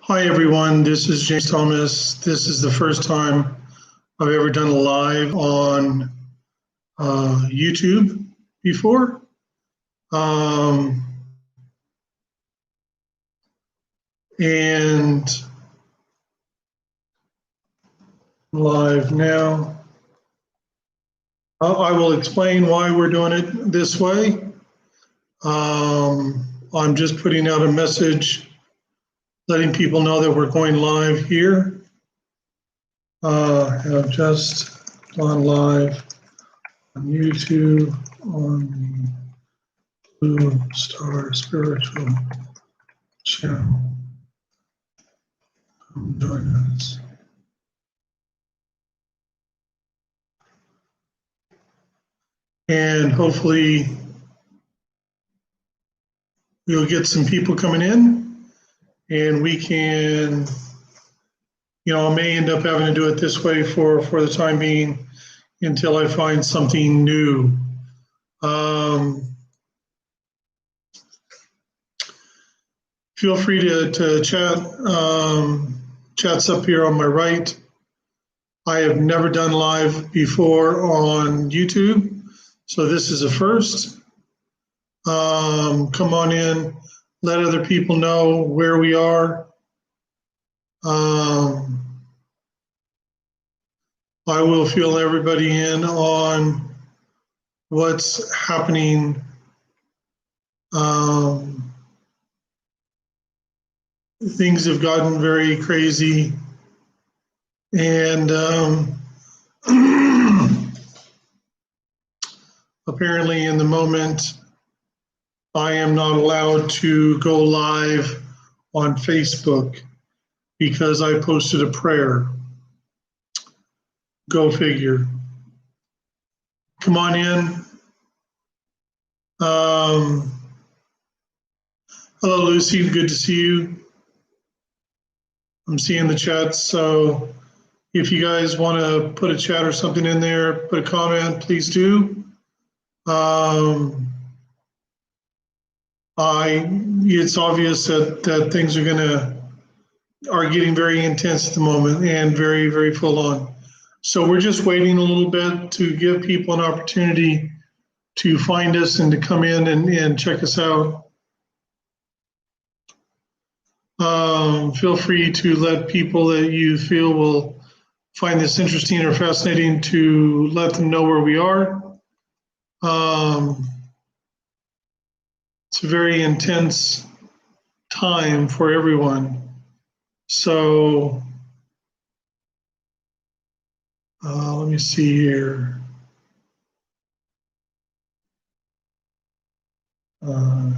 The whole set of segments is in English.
Hi everyone, this is James Thomas. This is the first time I've ever done a live on YouTube before. And live now. I will explain why we're doing it this way. I'm just putting out a message letting people know that we're going live here. Have just gone live on YouTube on the Blue Star Spiritual channel. Come join us. And hopefully we'll get some people coming in and we can, I may end up having to do it this way for the time being until I find something new. Feel free to chat. Chat's up here on my right. I have never done live before on YouTube, so this is a first. Come on in, let other people know where we are. I will fill everybody in on what's happening. Things have gotten very crazy, and apparently in the moment, I am not allowed to go live on Facebook because I posted a prayer. Go figure. Come on in. Hello, Lucy. Good to see you. I'm seeing the chat, so if you guys want to put a chat or something in there, put a comment, please do. It's obvious that things are getting very intense at the moment and very, very full on. So we're just waiting a little bit to give people an opportunity to find us and to come in and check us out. Feel free to let people that you feel will find this interesting or fascinating to let them know where we are. It's a very intense time for everyone. So let me see here. I'm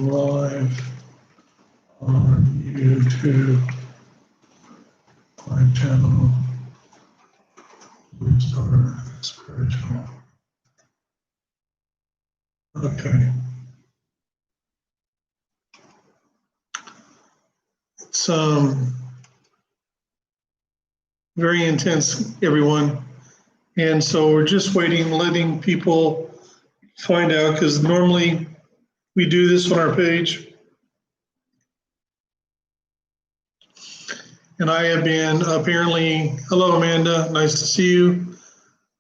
live on YouTube, my channel, Blue Star Spiritual. Okay. It's very intense, everyone. And so we're just waiting, letting people find out, because normally we do this on our page. And I have been apparently, hello, Amanda, nice to see you.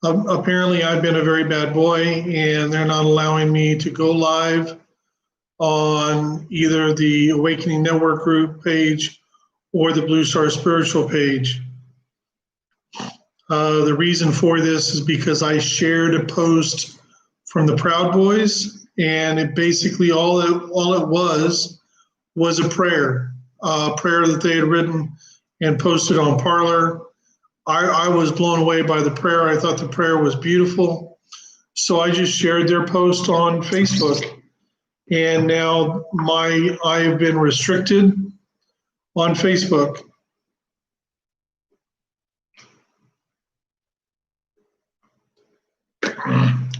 Apparently, I've been a very bad boy, and they're not allowing me to go live on either the Awakening Network group page or the Blue Star Spiritual page. The reason for this is because I shared a post from the Proud Boys, and it basically all it was a prayer that they had written and posted on Parler. I was blown away by the prayer. I thought the prayer was beautiful. So I just shared their post on Facebook. And now I have been restricted on Facebook.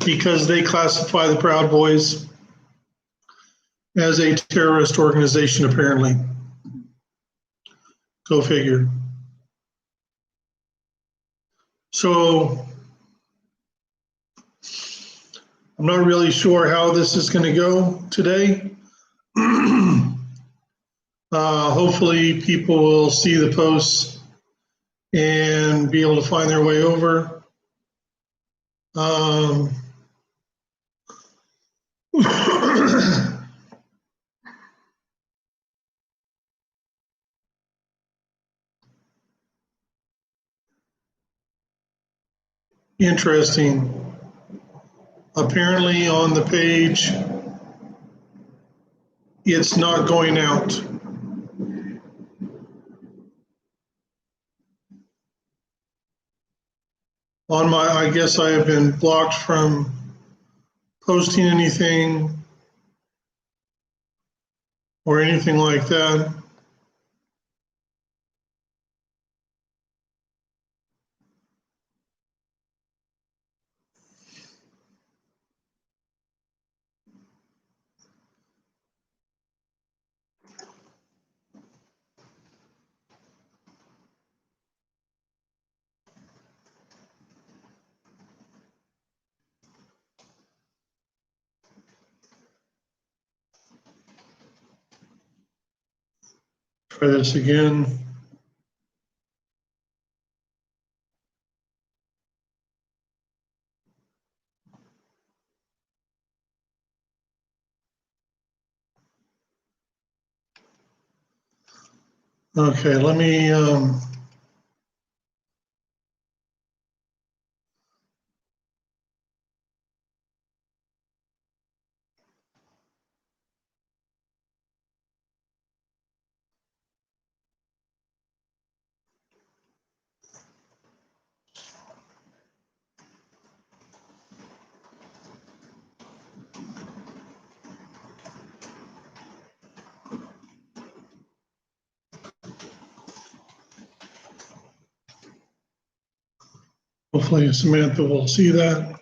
Because they classify the Proud Boys as a terrorist organization, apparently. Go figure. So I'm not really sure how this is going to go today. Hopefully people will see the posts and be able to find their way over. Um, Interesting. Apparently on the page, it's not going out. I guess I have been blocked from posting anything or anything like that. Try this again. Okay, let me, hopefully Samantha will see that.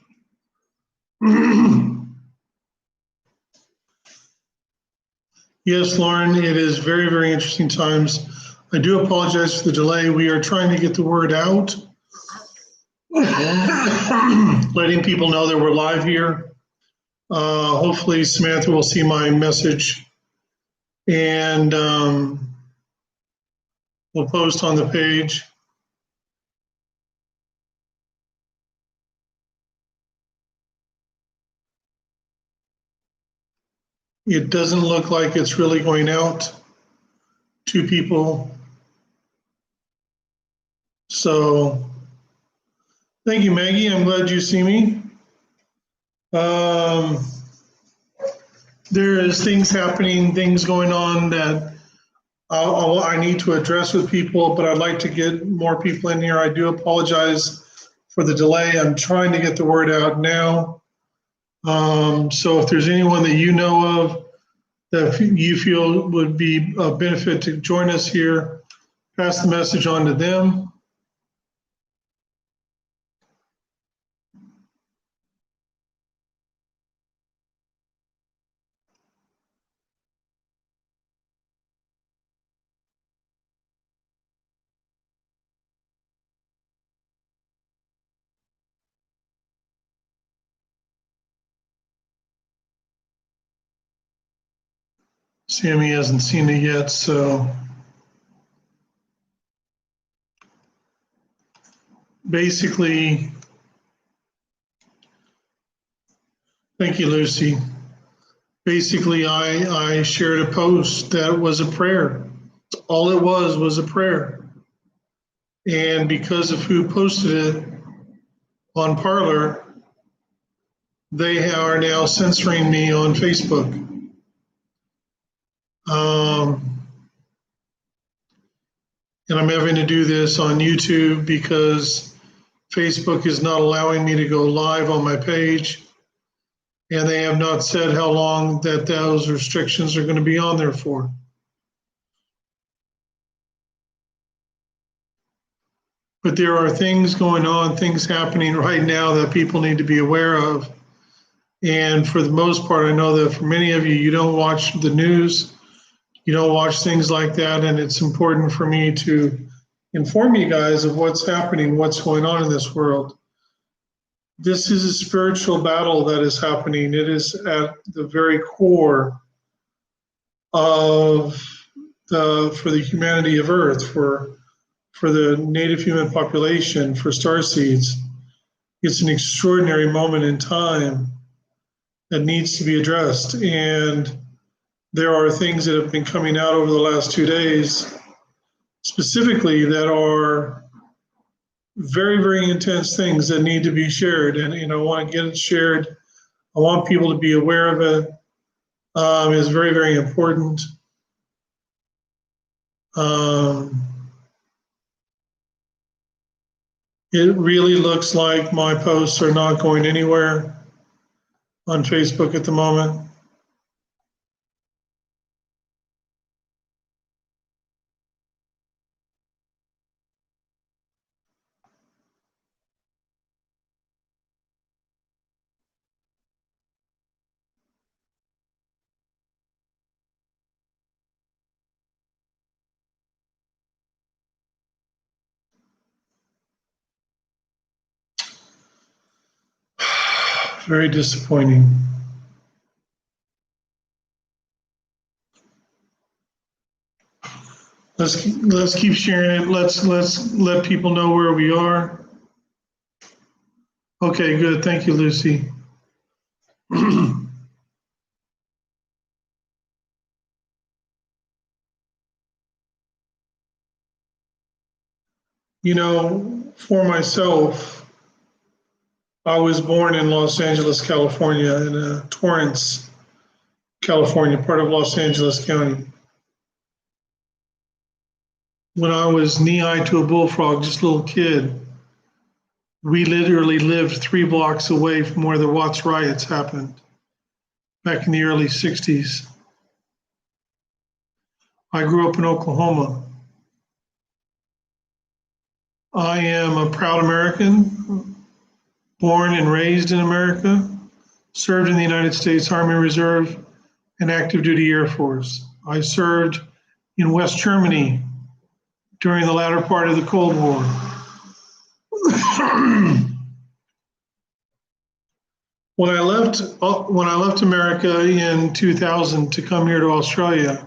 Yes, Lauren, it is very, very interesting times. I do apologize for the delay. We are trying to get the word out, letting people know that we're live here. Hopefully Samantha will see my message and we'll post on the page. It doesn't look like it's really going out to people. So thank you, Maggie. I'm glad you see me. There is things happening, things going on that I need to address with people, but I'd like to get more people in here. I do apologize for the delay. I'm trying to get the word out now. So if there's anyone that you know of that you feel would be a benefit to join us here, pass the message on to them. Sammy hasn't seen it yet, so basically, thank you, Lucy. Basically, I shared a post that was a prayer. All it was a prayer. And because of who posted it on Parler, they are now censoring me on Facebook. And I'm having to do this on YouTube because Facebook is not allowing me to go live on my page. And they have not said how long that those restrictions are going to be on there for. But there are things going on, things happening right now that people need to be aware of. And for the most part, I know that for many of you, you don't watch the news, you don't watch things like that. And it's important for me to inform you guys of what's happening, what's going on in this world. This is a spiritual battle that is happening. It is at the very core of for the humanity of Earth, for the native human population, for starseeds. It's an extraordinary moment in time that needs to be addressed. And there are things that have been coming out over the last 2 days, specifically, that are very, very intense things that need to be shared. And I want to get it shared. I want people to be aware of it. It's very, very important. It really looks like my posts are not going anywhere on Facebook at the moment. Very disappointing. Let's keep sharing it. Let's let people know where we are. Okay, good. Thank you, Lucy. For myself, I was born in Los Angeles, California, in Torrance, California, part of Los Angeles County. When I was knee-high to a bullfrog, just a little kid, we literally lived 3 blocks away from where the Watts riots happened back in the early 60s. I grew up in Oklahoma. I am a proud American, born and raised in America, served in the United States Army Reserve and active duty Air Force. I served in West Germany during the latter part of the Cold War. When I left America in 2000 to come here to Australia,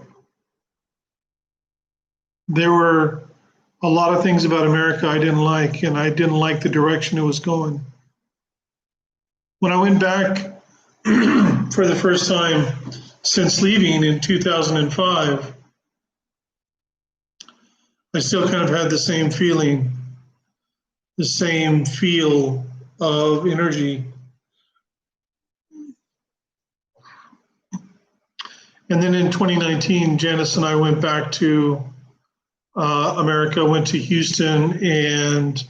there were a lot of things about America I didn't like, and I didn't like the direction it was going. When I went back for the first time since leaving in 2005, I still kind of had the same feeling, the same feel of energy. And then in 2019, Janice and I went back to America, went to Houston and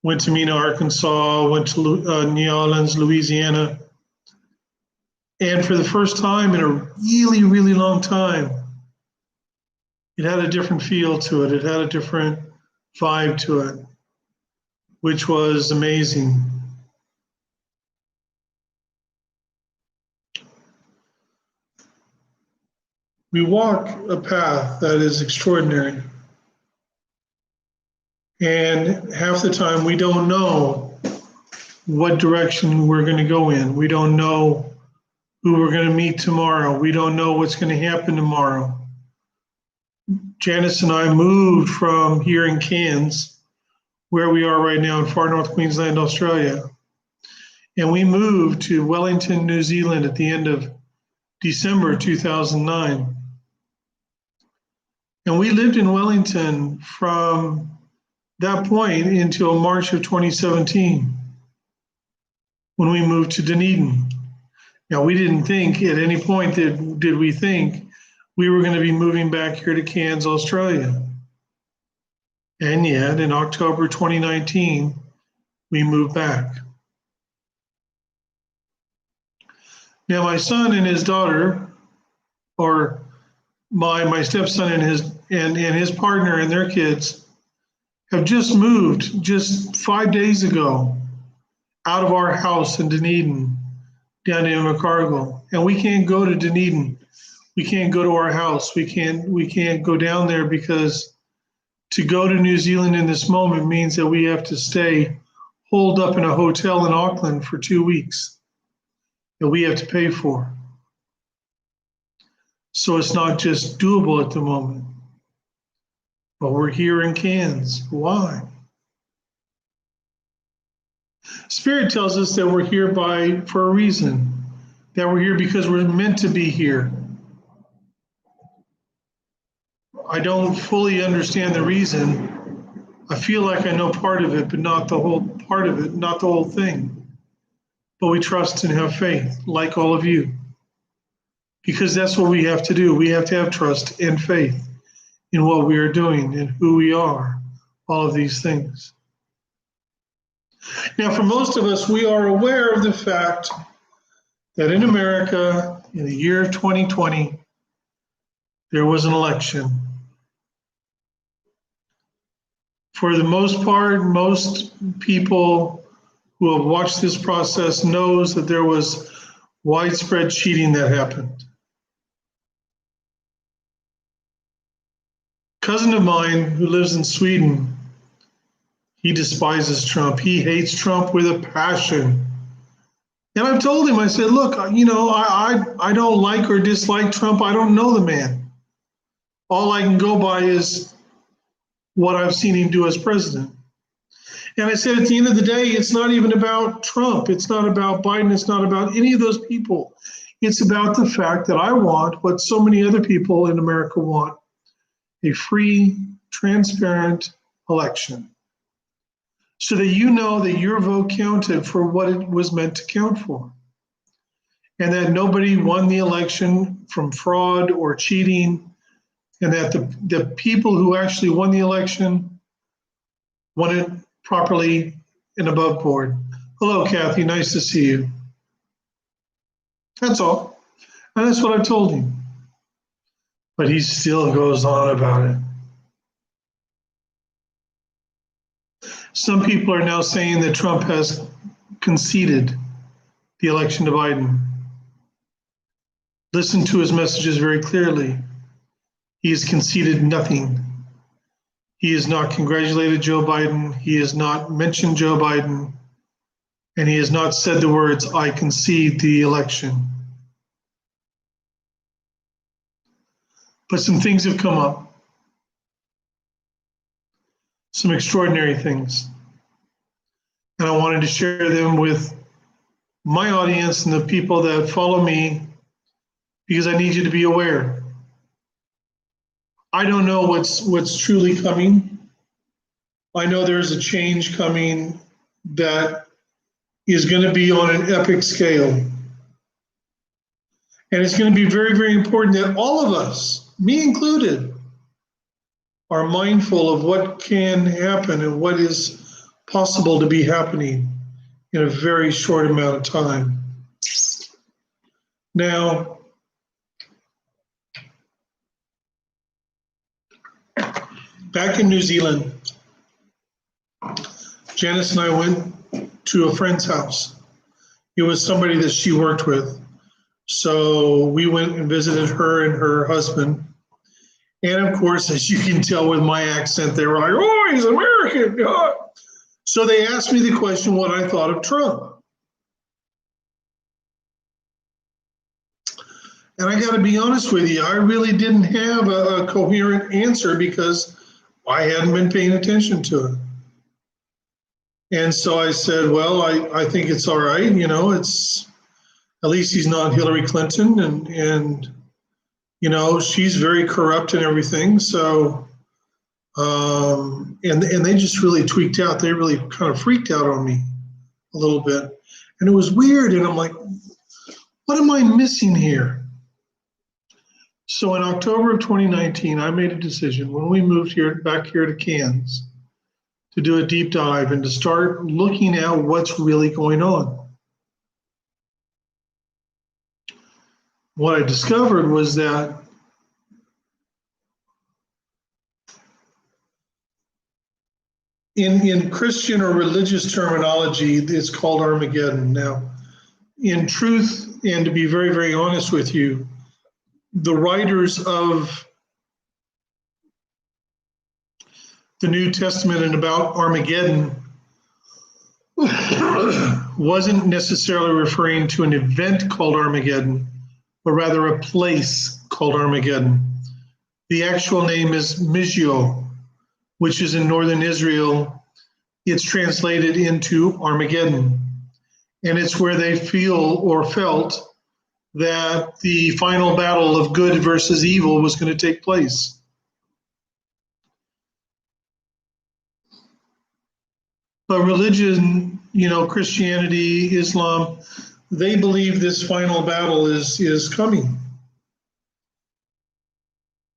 went to Mena, Arkansas, went to New Orleans, Louisiana. And for the first time in a really, really long time, it had a different feel to it. It had a different vibe to it, which was amazing. We walk a path that is extraordinary. And half the time we don't know what direction we're going to go in. We don't know who we're going to meet tomorrow. We don't know what's going to happen tomorrow. Janice and I moved from here in Cairns, where we are right now in far north Queensland, Australia. And we moved to Wellington, New Zealand at the end of December 2009. And we lived in Wellington from that point until March of 2017, when we moved to Dunedin. Now, we didn't think at any point did we think we were going to be moving back here to Cairns, Australia. And yet, in October 2019, we moved back. Now, my son and his daughter, or my stepson and his partner and their kids, have just moved just 5 days ago out of our house in Dunedin down to Invercargill, and we can't go to Dunedin. We can't go to our house. We can't go down there, because to go to New Zealand in this moment means that we have to stay holed up in a hotel in Auckland for 2 weeks that we have to pay for. So it's not just doable at the moment. But we're here in Cairns. Why? Spirit tells us that we're here for a reason, that we're here because we're meant to be here. I don't fully understand the reason. I feel like I know part of it, but not the whole part of it, not the whole thing. But we trust and have faith, like all of you. Because that's what we have to do. We have to have trust and faith in what we are doing and who we are, all of these things. Now, for most of us, we are aware of the fact that in America, in the year of 2020, there was an election. For the most part, most people who have watched this process knows that there was widespread cheating that happened. A cousin of mine who lives in Sweden, he despises Trump. He hates Trump with a passion. And I've told him, I said, look, I don't like or dislike Trump. I don't know the man. All I can go by is what I've seen him do as president. And I said, at the end of the day, it's not even about Trump. It's not about Biden. It's not about any of those people. It's about the fact that I want what so many other people in America want, a free, transparent election, so that you know that your vote counted for what it was meant to count for, and that nobody won the election from fraud or cheating, and that the people who actually won the election won it properly and above board. Hello, Kathy. Nice to see you. That's all. And that's what I told him. But he still goes on about it. Some people are now saying that Trump has conceded the election to Biden. Listen to his messages very clearly. He has conceded nothing. He has not congratulated Joe Biden. He has not mentioned Joe Biden. And he has not said the words, I concede the election. But some things have come up. Some extraordinary things. And I wanted to share them with my audience and the people that follow me, because I need you to be aware. I don't know what's truly coming. I know there's a change coming that is going to be on an epic scale. And it's going to be very, very important that all of us, me included, are mindful of what can happen and what is possible to be happening in a very short amount of time. Now, back in New Zealand, Janice and I went to a friend's house. It was somebody that she worked with. So we went and visited her and her husband. And of course, as you can tell with my accent, they were like, oh, he's American. So they asked me the question what I thought of Trump. And I got to be honest with you, I really didn't have a coherent answer because I hadn't been paying attention to it. And so I said, well, I think it's all right. It's at least he's not Hillary Clinton, and she's very corrupt and everything. So, and they just really tweaked out. They really kind of freaked out on me a little bit. And it was weird. And I'm like, what am I missing here? So in October of 2019, I made a decision when we moved back here to Cairns to do a deep dive and to start looking at what's really going on. What I discovered was that in Christian or religious terminology, it's called Armageddon. Now, in truth, and to be very, very honest with you, the writers of the New Testament and about Armageddon wasn't necessarily referring to an event called Armageddon, but rather a place called Armageddon. The actual name is Migio, which is in northern Israel. It's translated into Armageddon. And it's where they feel or felt that the final battle of good versus evil was going to take place. But religion, Christianity, Islam, they believe this final battle is coming.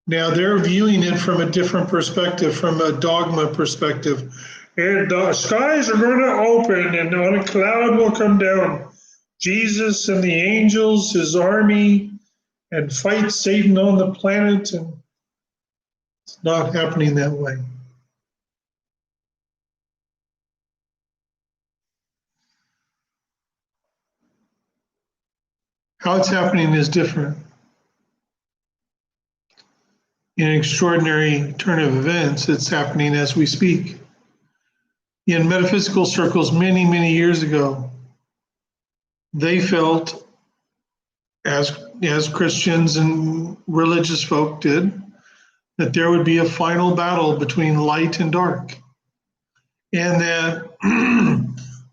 Now they're viewing it from a different perspective, from a dogma perspective. And the skies are going to open and on a cloud will come down Jesus and the angels, his army, and fight Satan on the planet. And it's not happening that way. How it's happening is different. In an extraordinary turn of events, it's happening as we speak. In metaphysical circles many, many years ago, they felt, as Christians and religious folk did, that there would be a final battle between light and dark, and that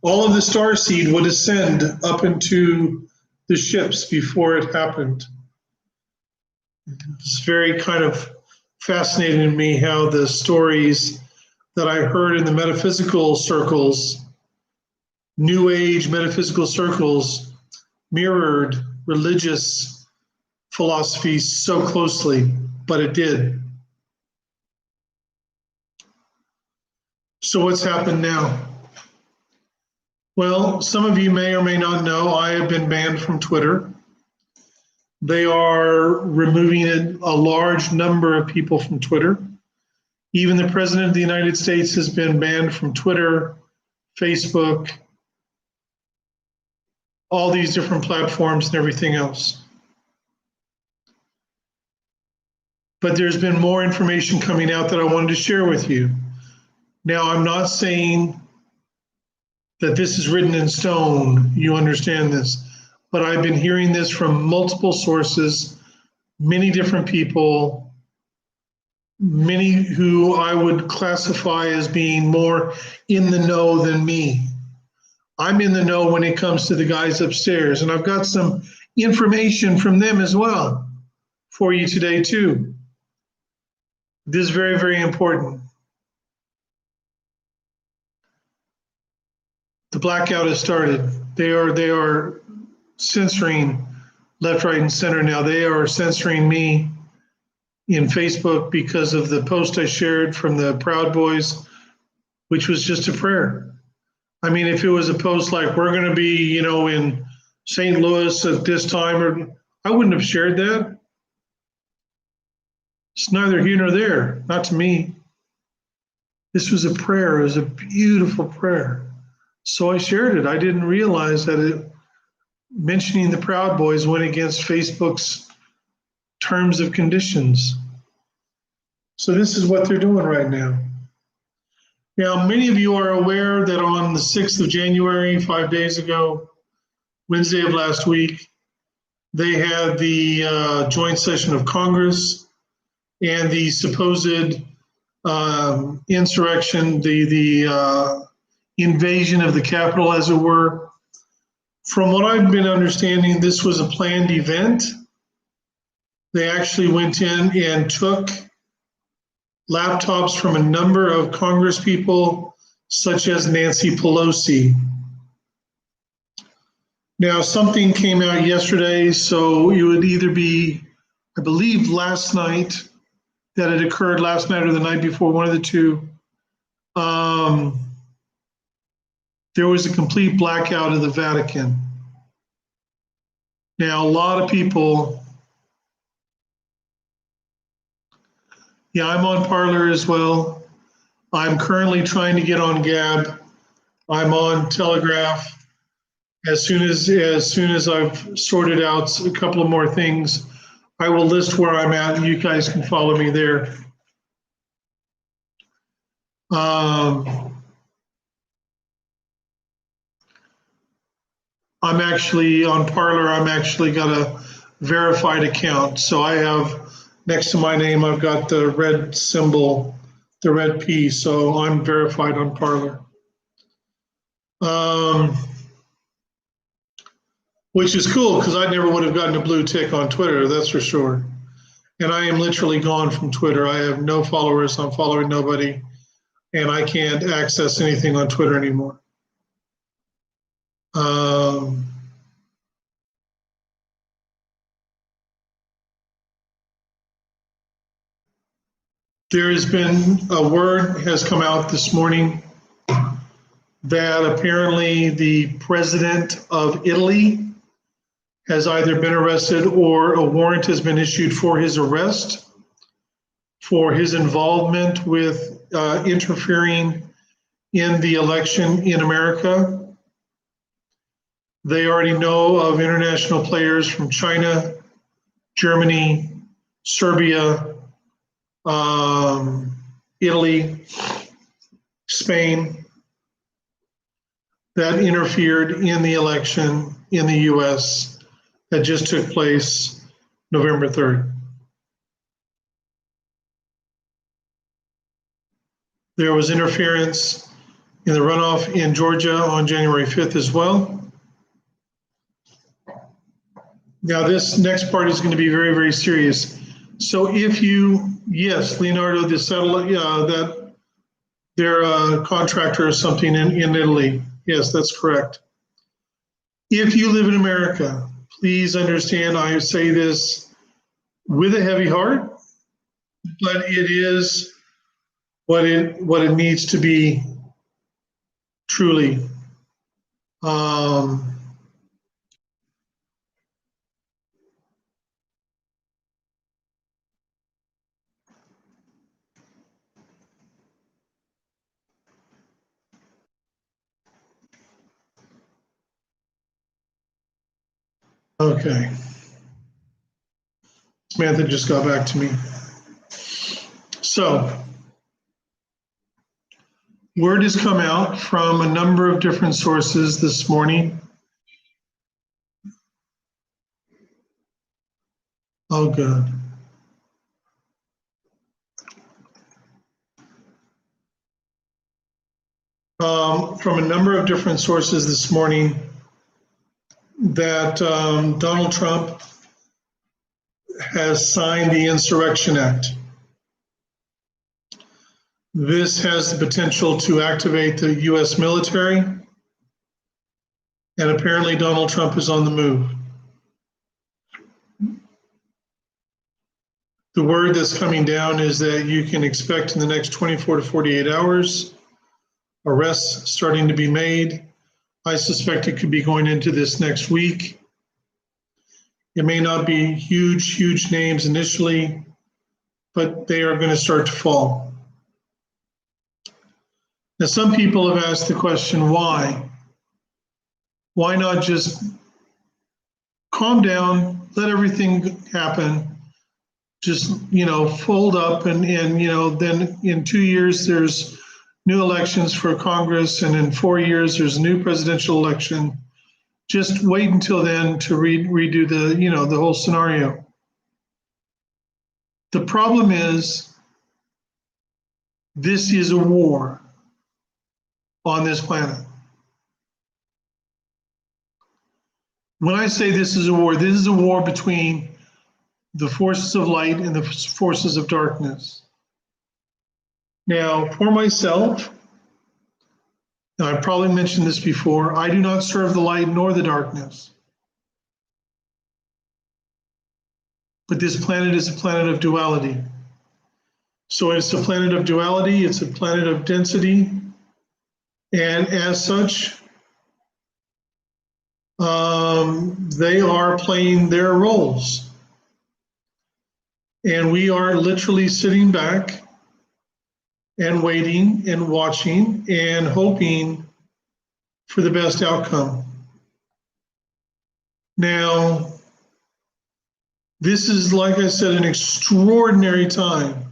all of the starseed would ascend up into the ships before it happened. It's very kind of fascinating to me how the stories that I heard in the metaphysical circles, New Age metaphysical circles, mirrored religious philosophy so closely, but it did. So what's happened now? Well, some of you may or may not know I have been banned from Twitter. They are removing a large number of people from Twitter. Even the President of the United States has been banned from Twitter, Facebook, all these different platforms and everything else. But there's been more information coming out that I wanted to share with you. Now, I'm not saying that this is written in stone, you understand this, but I've been hearing this from multiple sources, many different people, many who I would classify as being more in the know than me. I'm in the know when it comes to the guys upstairs, and I've got some information from them as well for you today too. This is very, very important. The blackout has started. They are censoring left, right, and center now. They are censoring me in Facebook because of the post I shared from the Proud Boys, which was just a prayer. I mean, if it was a post like, we're going to be, in St. Louis at this time, I wouldn't have shared that. It's neither here nor there, not to me. This was a prayer. It was a beautiful prayer. So I shared it. I didn't realize that mentioning the Proud Boys went against Facebook's terms of conditions. So this is what they're doing right now. Now, many of you are aware that on the 6th of January, 5 days ago, Wednesday of last week, they had the joint session of Congress, and the supposed insurrection, the invasion of the Capitol, as it were. From what I've been understanding, this was a planned event. They actually went in and took laptops from a number of Congress people, such as Nancy Pelosi. Now, something came out yesterday, so it would either be, I believe, last night, that it occurred last night or the night before, one of the two. There was a complete blackout of the Vatican. Now, a lot of people, I'm on Parler as well. I'm currently trying to get on Gab. I'm on Telegraph. As soon as I've sorted out a couple of more things, I will list where I'm at, and you guys can follow me there. I'm actually on Parler. I'm actually got a verified account. So I have, next to my name, I've got the red symbol, the red P. So I'm verified on Parler. Which is cool because I never would have gotten a blue tick on Twitter, that's for sure. And I am literally gone from Twitter. I have no followers. I'm following nobody. And I can't access anything on Twitter anymore. There has been a word has come out this morning that apparently the president of Italy has either been arrested or a warrant has been issued for his arrest for his involvement with interfering in the election in America. They already know of international players from China, Germany, Serbia, Italy, Spain, that interfered in the election in the US that just took place November 3rd. There was interference in the runoff in Georgia on January 5th as well. Now this next part is going to be very, very serious. So if you, yes, Leonardo, the satellite, that they're a contractor or something in Italy. Yes, that's correct. If you live in America, please understand I say this with a heavy heart, but it is what it needs to be truly. Okay. Samantha just got back to me. So, word has come out from a number of different sources this morning. Oh, good. From a number of different sources this morning that Donald Trump has signed the Insurrection Act. This has the potential to activate the US military, and apparently Donald Trump is on the move. The word that's coming down is that you can expect in the next 24 to 48 hours arrests starting to be made. I suspect it could be going into this next week. It may not be huge names initially, but they are going to start to fall. Now, some people have asked the question, why? Why not just calm down, let everything happen, just, fold up and then in 2 years there's new elections for Congress, and in 4 years there's a new presidential election. Just wait until then to redo the whole scenario. The problem is this is a war on this planet. When I say this is a war between the forces of light and the forces of darkness. Now, for myself, and I probably mentioned this before, I do not serve the light nor the darkness. But this planet is a planet of duality. So it's a planet of duality, it's a planet of density, and as such, they are playing their roles. And we are literally sitting back and waiting and watching and hoping for the best outcome. Now, this is, like I said, an extraordinary time.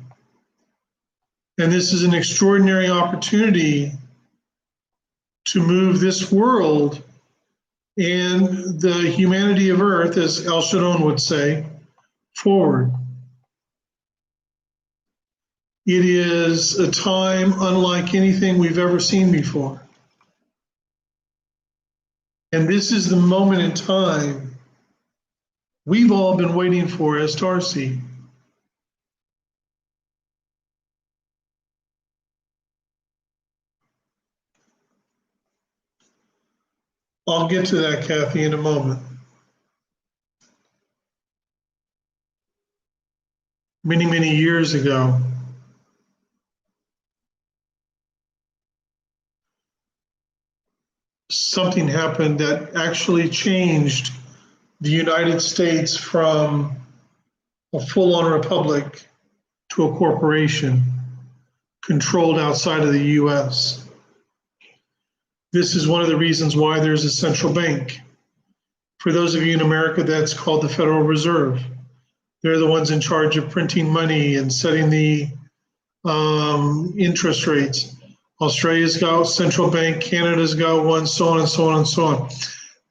And this is an extraordinary opportunity to move this world and the humanity of Earth, as El Shaddon would say, forward. It is a time unlike anything we've ever seen before. And this is the moment in time we've all been waiting for as Tarsi. I'll get to that, Kathy, in a moment. Many, many years ago, something happened that actually changed the United States from a full-on republic to a corporation controlled outside of the US. This is one of the reasons why there's a central bank. For those of you in America, that's called the Federal Reserve. They're the ones in charge of printing money and setting the interest rates. Australia's got a central bank, Canada's got one, so on and so on and so on.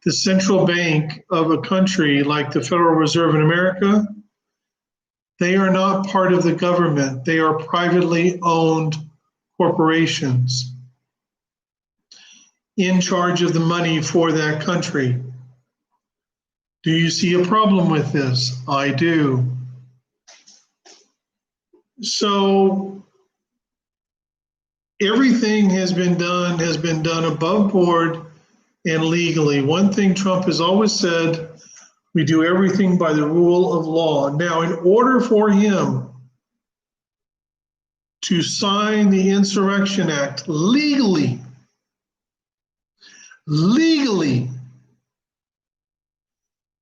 The central bank of a country like the Federal Reserve in America, they are not part of the government. They are privately owned corporations in charge of the money for that country. Do you see a problem with this? I do. So everything has been done above board and legally. One thing Trump has always said, we do everything by the rule of law. Now, in order for him to sign the Insurrection Act legally,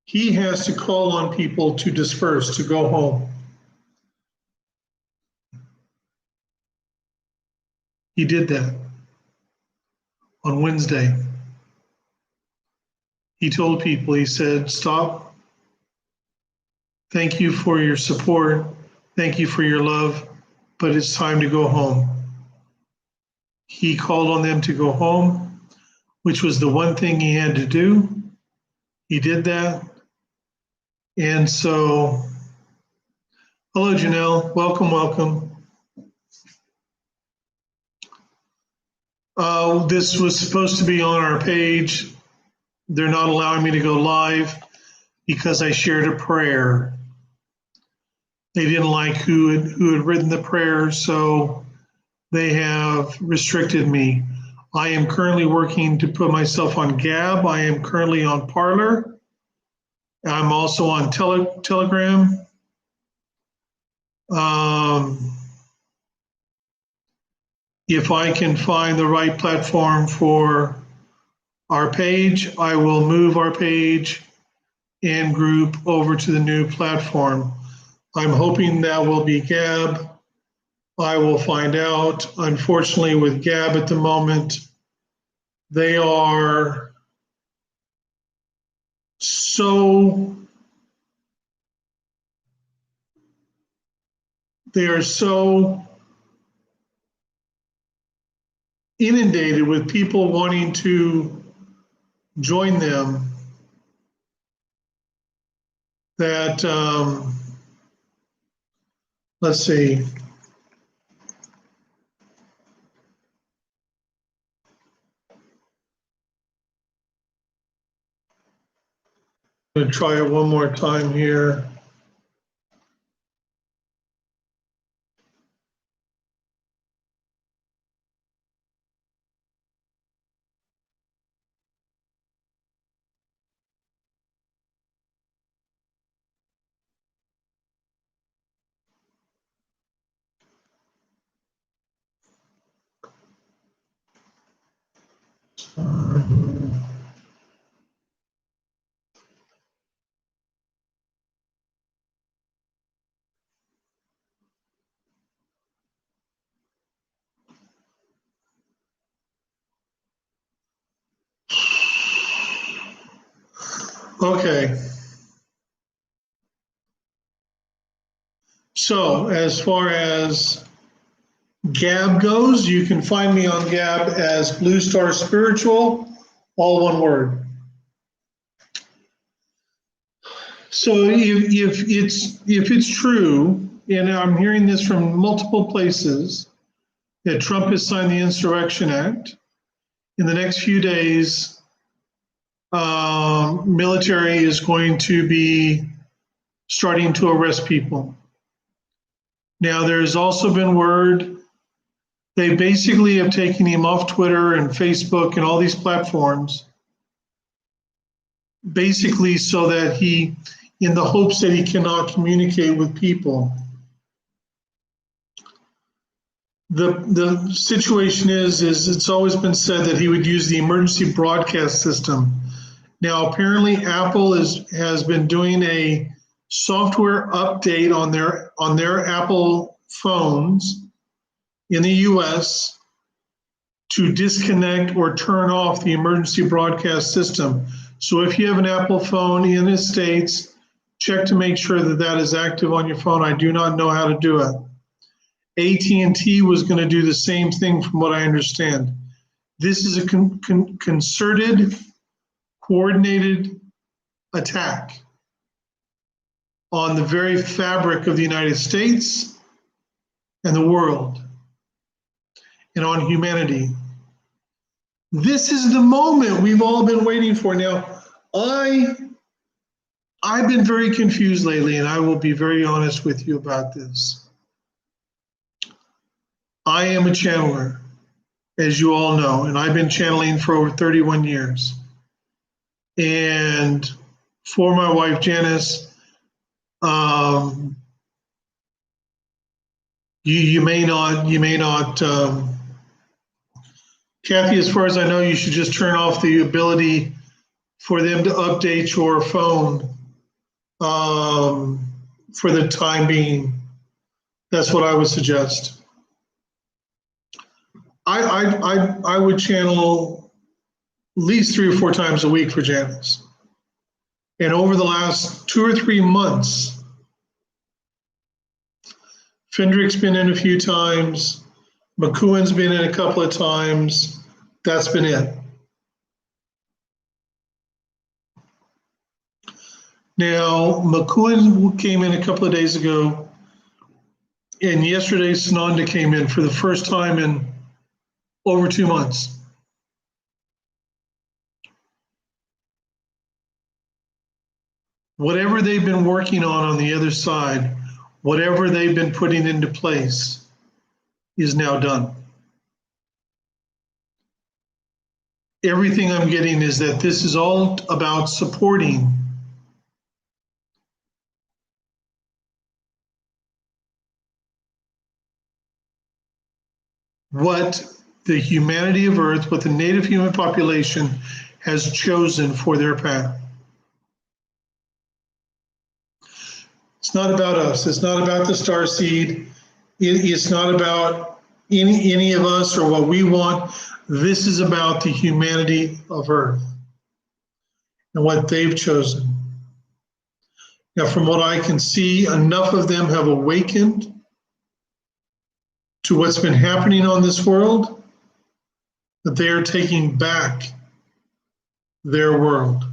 he has to call on people to disperse, to go home. He did that on Wednesday. He told people, he said, stop. Thank you for your support. Thank you for your love, but it's time to go home. He called on them to go home, which was the one thing he had to do. He did that. And so, hello, Janelle. Welcome, welcome. This was supposed to be on our page. They're not allowing me to go live because I shared a prayer. They didn't like who had written the prayer, so they have restricted me. I am currently working to put myself on Gab. I am currently on Parler. I'm also on Telegram. If I can find the right platform for our page, I will move our page and group over to the new platform. I'm hoping that will be Gab. I will find out. Unfortunately, with Gab at the moment, they are so inundated with people wanting to join them that, let's see. I'm going to try it one more time here. Okay. So as far as Gab goes, you can find me on Gab as Blue Star Spiritual, all one word. So if it's true, and I'm hearing this from multiple places, that Trump has signed the Insurrection Act, in the next few days, military is going to be starting to arrest people. Now, there's also been word they basically have taken him off Twitter and Facebook and all these platforms, basically so that he, in the hopes that he cannot communicate with people. The situation is it's always been said that he would use the emergency broadcast system. Now, apparently, Apple has been doing a software update on their Apple phones in the U.S. to disconnect or turn off the emergency broadcast system. So if you have an Apple phone in the States, check to make sure that that is active on your phone. I do not know how to do it. AT&T was going to do the same thing from what I understand. This is a concerted, coordinated attack on the very fabric of the United States and the world and on humanity. This is the moment we've all been waiting for. Now, I've been very confused lately, and I will be very honest with you about this. I am a channeler, as you all know, and I've been channeling for over 31 years. And for my wife, Janice, you may not, Kathy, as far as I know, you should just turn off the ability for them to update your phone for the time being. That's what I would suggest. I would channel at least 3 or 4 times a week for Janice. And over the last 2 or 3 months, Fendrick's been in a few times, McCohen's been in a couple of times. That's been it. Now, McCohen came in a couple of days ago, and yesterday Sananda came in for the first time in over 2 months. Whatever they've been working on the other side, whatever they've been putting into place is now done. Everything I'm getting is that this is all about supporting what the humanity of Earth, what the native human population has chosen for their path. It's not about us. It's not about the star seed. It's not about any of us or what we want. This is about the humanity of Earth and what they've chosen. Now, from what I can see, enough of them have awakened to what's been happening on this world that they are taking back their world.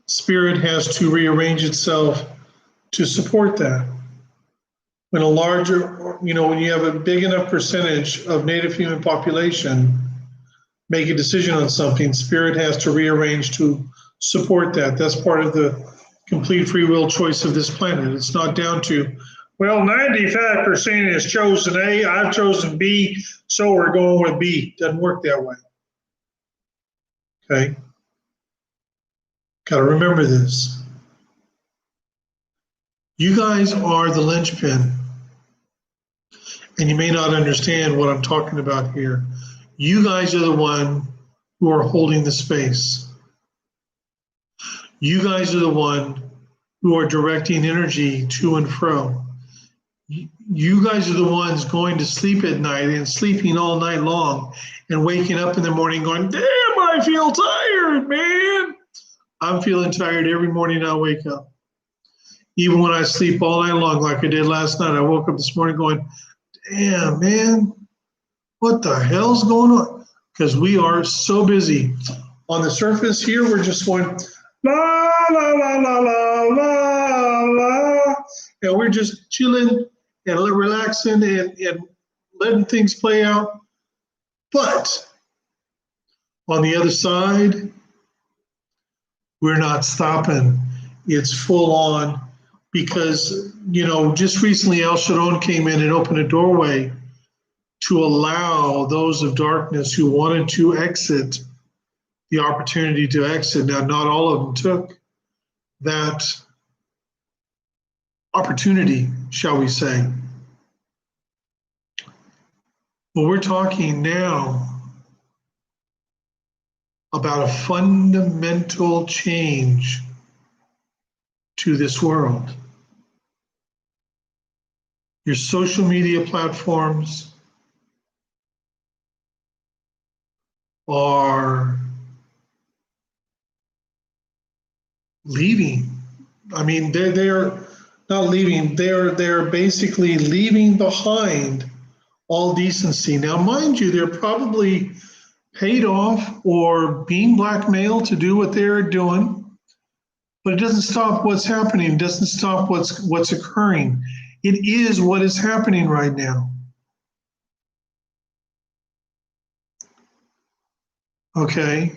Spirit has to rearrange itself to support that. When when you have a big enough percentage of native human population make a decision on something, Spirit has to rearrange to support that. That's part of the complete free will choice of this planet. It's not down to, well, 95% has chosen A, I've chosen B, so we're going with B. Doesn't work that way. Okay? Got to remember this. You guys are the linchpin. And you may not understand what I'm talking about here. You guys are the one who are holding the space. You guys are the one who are directing energy to and fro. You guys are the ones going to sleep at night and sleeping all night long and waking up in the morning going, damn, I feel tired, man. I'm feeling tired every morning I wake up. Even when I sleep all night long like I did last night, I woke up this morning going, damn, man, what the hell's going on? Because we are so busy. On the surface here, we're just going, La la la la la la la, and we're just chilling and relaxing and letting things play out. But on the other side, we're not stopping. It's full on because, just recently El Sharon came in and opened a doorway to allow those of darkness who wanted to exit the opportunity to exit. Now, not all of them took that opportunity, shall we say. But we're talking now about a fundamental change to this world. Your social media platforms are leaving. I mean, they're not leaving. They're basically leaving behind all decency. Now, mind you, they're probably paid off or being blackmailed to do what they're doing, but it doesn't stop what's happening. It doesn't stop what's occurring. It is what is happening right now. Okay.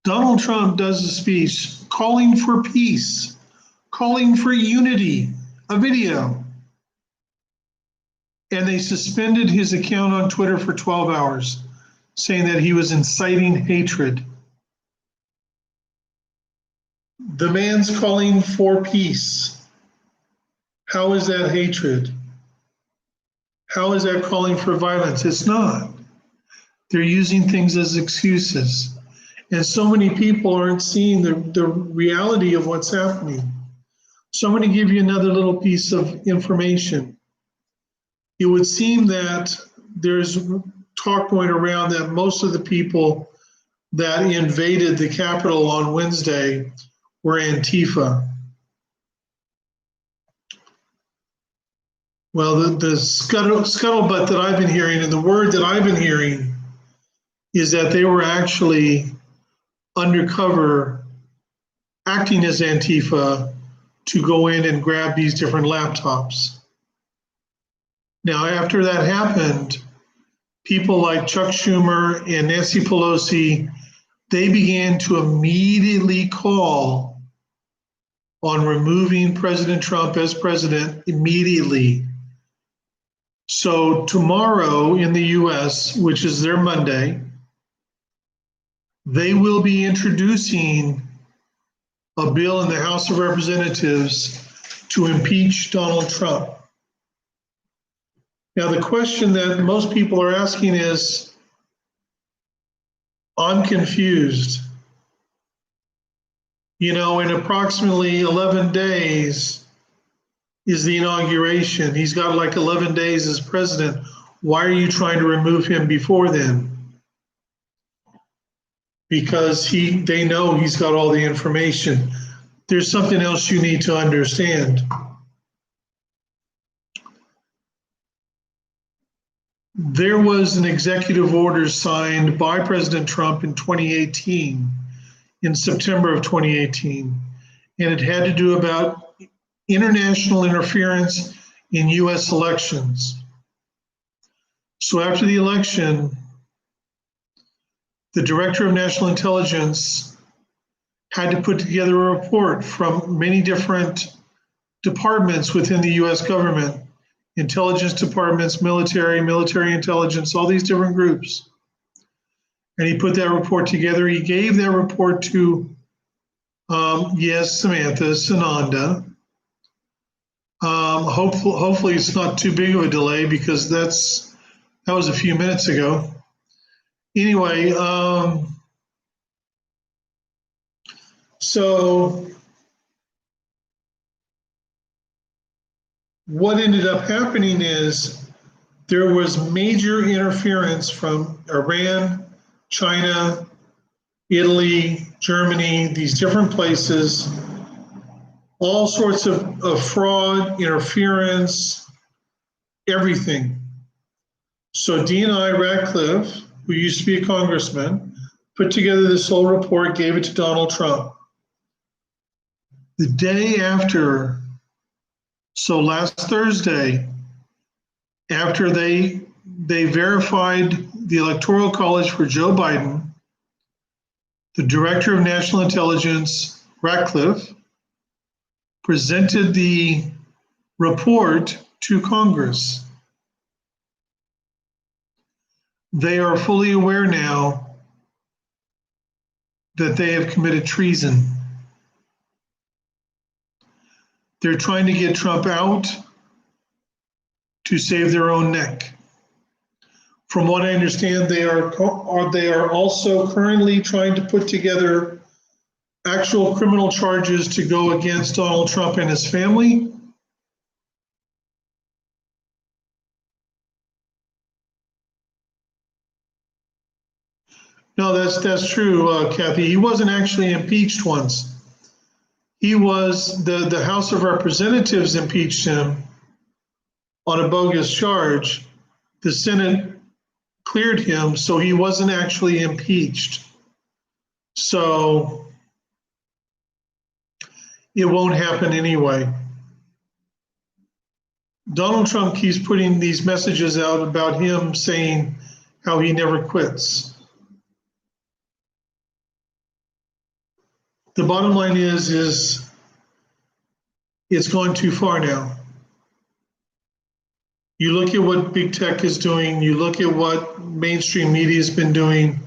Donald Trump does a speech calling for peace, calling for unity, a video. And they suspended his account on Twitter for 12 hours, saying that he was inciting hatred. The man's calling for peace. How is that hatred? How is that calling for violence? It's not. They're using things as excuses. And so many people aren't seeing the reality of what's happening. So I'm going to give you another little piece of information. It would seem that there's talk going around that most of the people that invaded the Capitol on Wednesday were Antifa. Well, the scuttlebutt that I've been hearing and the word that I've been hearing is that they were actually undercover acting as Antifa to go in and grab these different laptops. Now, after that happened, people like Chuck Schumer and Nancy Pelosi, they began to immediately call on removing President Trump as president immediately. So tomorrow in the US, which is their Monday, they will be introducing a bill in the House of Representatives to impeach Donald Trump. Now, the question that most people are asking is, I'm confused. In approximately 11 days is the inauguration. He's got like 11 days as president. Why are you trying to remove him before then? Because they know he's got all the information. There's something else you need to understand. There was an executive order signed by President Trump in 2018, in September of 2018, and it had to do about international interference in US elections. So after the election, the Director of National Intelligence had to put together a report from many different departments within the US government, intelligence departments, military intelligence, all these different groups. And he put that report together. He gave that report to, Samantha, Sananda. Hopefully it's not too big of a delay because that was a few minutes ago. Anyway, so what ended up happening is there was major interference from Iran, China, Italy, Germany, these different places, all sorts of fraud, interference, everything. So D&I Radcliffe, who used to be a congressman, put together this whole report, gave it to Donald Trump. The day after, so last Thursday, after they verified the Electoral College for Joe Biden, the Director of National Intelligence, Ratcliffe, presented the report to Congress. They are fully aware now that they have committed treason. They're trying to get Trump out to save their own neck. From what I understand, they are also currently trying to put together actual criminal charges to go against Donald Trump and his family. No, that's true, Kathy. He wasn't actually impeached once. He was the House of Representatives impeached him on a bogus charge. The Senate cleared him, so he wasn't actually impeached. So it won't happen anyway. Donald Trump keeps putting these messages out about him saying how he never quits. The bottom line is it's gone too far now. You look at what big tech is doing, you look at what mainstream media has been doing,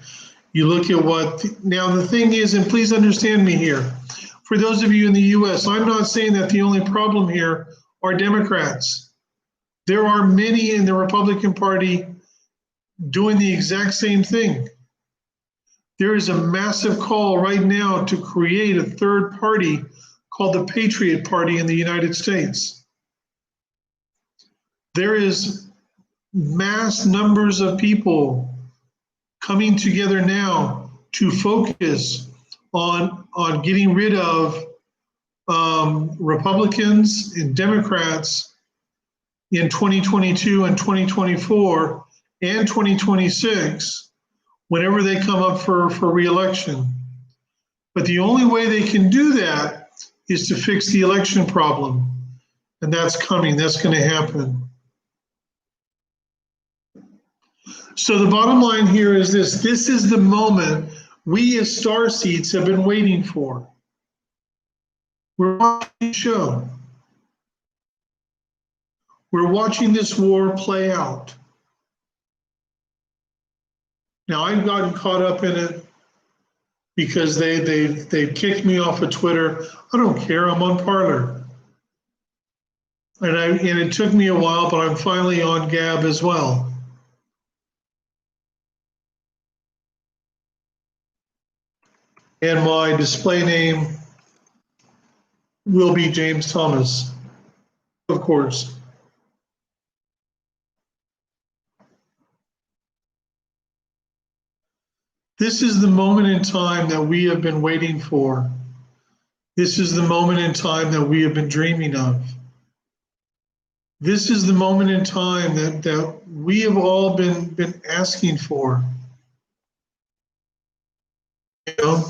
you look at what, now the thing is, and please understand me here, for those of you in the US, I'm not saying that the only problem here are Democrats. There are many in the Republican Party doing the exact same thing. There is a massive call right now to create a third party called the Patriot Party in the United States. There is mass numbers of people coming together now to focus on getting rid of Republicans and Democrats in 2022 and 2024 and 2026 whenever they come up for re-election. But the only way they can do that is to fix the election problem. And that's coming, that's going to happen. So the bottom line here is this is the moment we as star seeds have been waiting for. We're watching the show. We're watching this war play out. Now I've gotten caught up in it because they kicked me off of Twitter. I don't care, I'm on Parler. And it took me a while, but I'm finally on Gab as well. And my display name will be James Thomas, of course. This is the moment in time that we have been waiting for. This is the moment in time that we have been dreaming of. This is the moment in time that we have all been asking for. You know?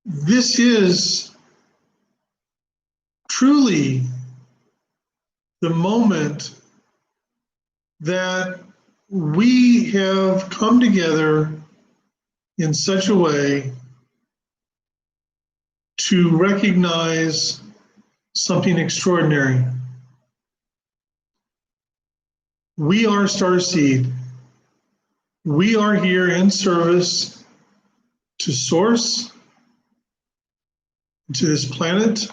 This is truly the moment that we have come together in such a way to recognize something extraordinary. We are Starseed. We are here in service to Source, to this planet,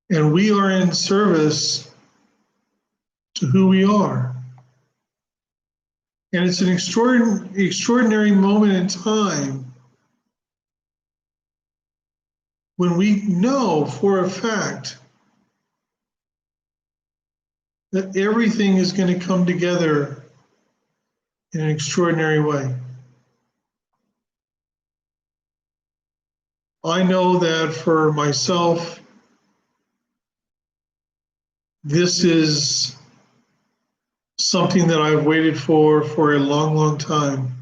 and we are in service to who we are. And it's an extraordinary moment in time when we know for a fact that everything is going to come together in an extraordinary way. I know that for myself, this is something that I've waited for a long, long time.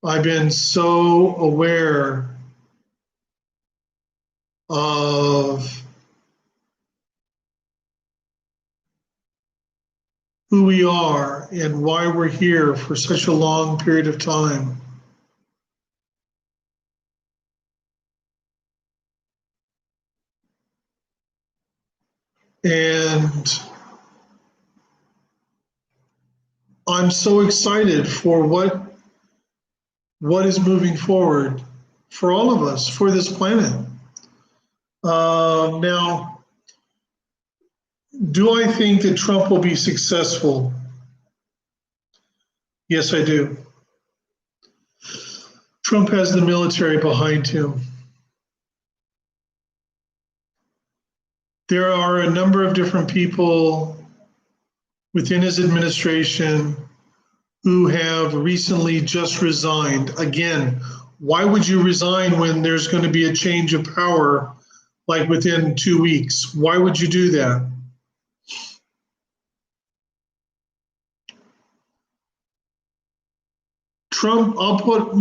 I've been so aware of who we are and why we're here for such a long period of time. And I'm so excited for what is moving forward for all of us, for this planet. Now, do I think that Trump will be successful? Yes, I do. Trump has the military behind him. There are a number of different people within his administration who have recently just resigned. Again, why would you resign when there's going to be a change of power like within 2 weeks? Why would you do that? Trump, I'll put,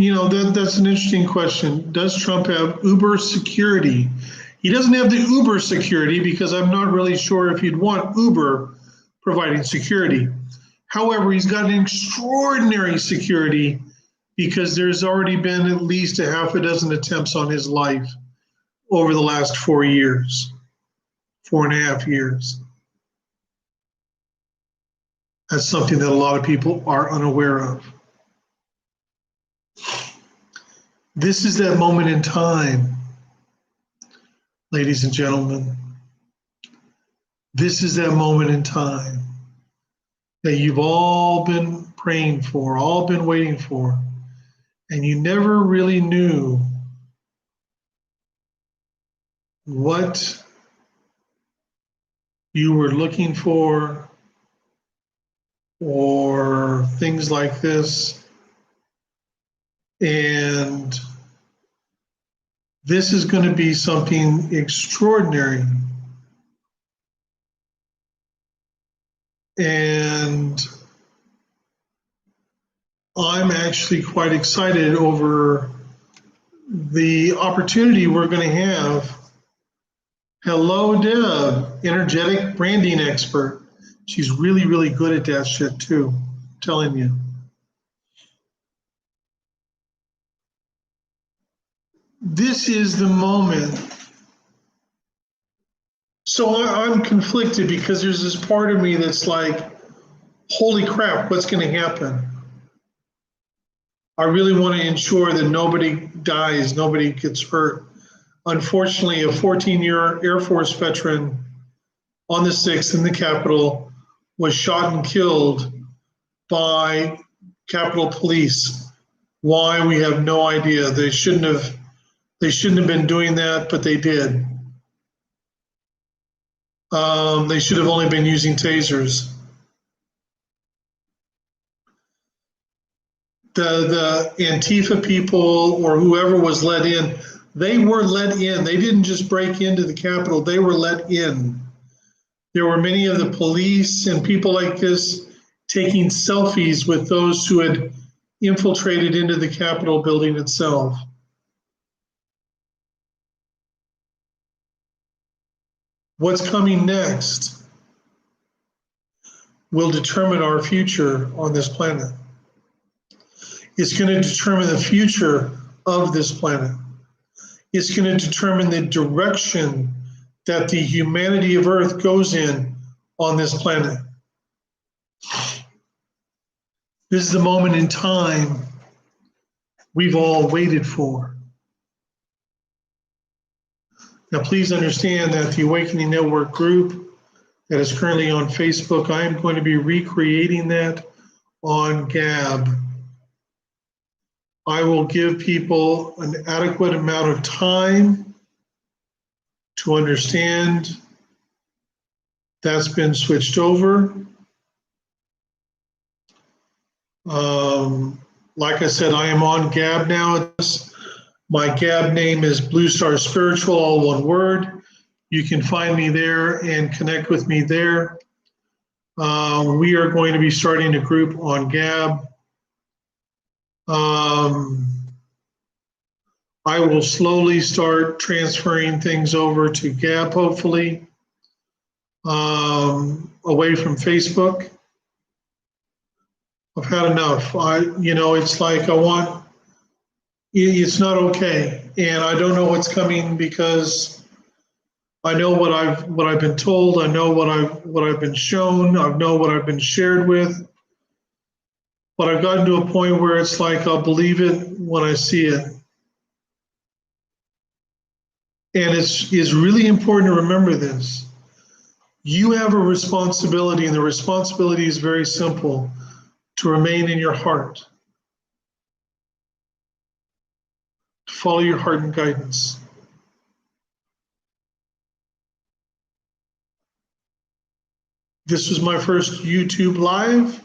that's an interesting question. Does Trump have uber security? He doesn't have the Uber security because I'm not really sure if you'd want Uber providing security. However, he's got an extraordinary security because there's already been at least a half a dozen attempts on his life over the last 4 years, 4.5 years. That's something that a lot of people are unaware of. This is that moment in time, ladies and gentlemen. This is that moment in time that you've all been praying for, all been waiting for, and you never really knew what you were looking for or things like this. And this is going to be something extraordinary. And I'm actually quite excited over the opportunity we're going to have. Hello, Deb, energetic branding expert. She's really, really good at that shit too, I'm telling you. This is the moment. So I'm conflicted because there's this part of me that's like, holy crap, what's going to happen? I really want to ensure that nobody dies, nobody gets hurt. Unfortunately, a 14-year Air Force veteran on the 6th in the Capitol was shot and killed by Capitol Police. Why, we have no idea. They shouldn't have been doing that, but they did. They should have only been using tasers. The Antifa people or whoever was let in, they were let in. They didn't just break into the Capitol, they were let in. There were many of the police and people like this taking selfies with those who had infiltrated into the Capitol building itself. What's coming next will determine our future on this planet. It's going to determine the future of this planet. It's going to determine the direction that the humanity of Earth goes in on this planet. This is the moment in time we've all waited for. Now, please understand that the Awakening Network group that is currently on Facebook, I am going to be recreating that on Gab. I will give people an adequate amount of time to understand that's been switched over. Like I said, I am on Gab now. My Gab name is Blue Star Spiritual, all one word. You can find me there and connect with me there. We are going to be starting a group on Gab. I will slowly start transferring things over to Gab, hopefully, away from Facebook. I've had enough. It's like it's not okay, and I don't know what's coming because I know what I've been told. I know what I've been shown. I know what I've been shared with. But I've gotten to a point where it's like I'll believe it when I see it. And it's really important to remember this. You have a responsibility, and the responsibility is very simple: to remain in your heart, to follow your heart and guidance. This was my first YouTube Live.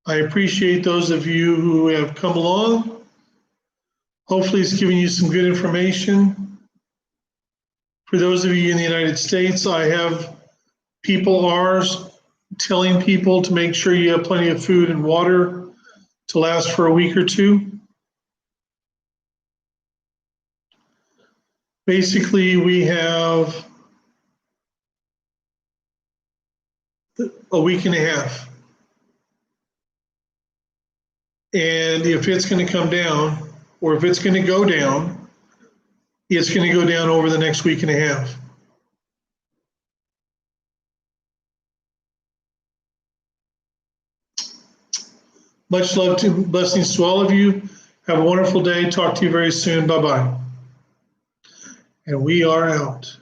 I appreciate those of you who have come along. Hopefully it's giving you some good information. For those of you in the United States, I have people ours telling people to make sure you have plenty of food and water to last for a week or two. Basically, we have a week and a half. And if it's going to come down, or if it's going to go down, it's going to go down over the next week and a half. Much love blessings to all of you. Have a wonderful day. Talk to you very soon. Bye-bye. And we are out.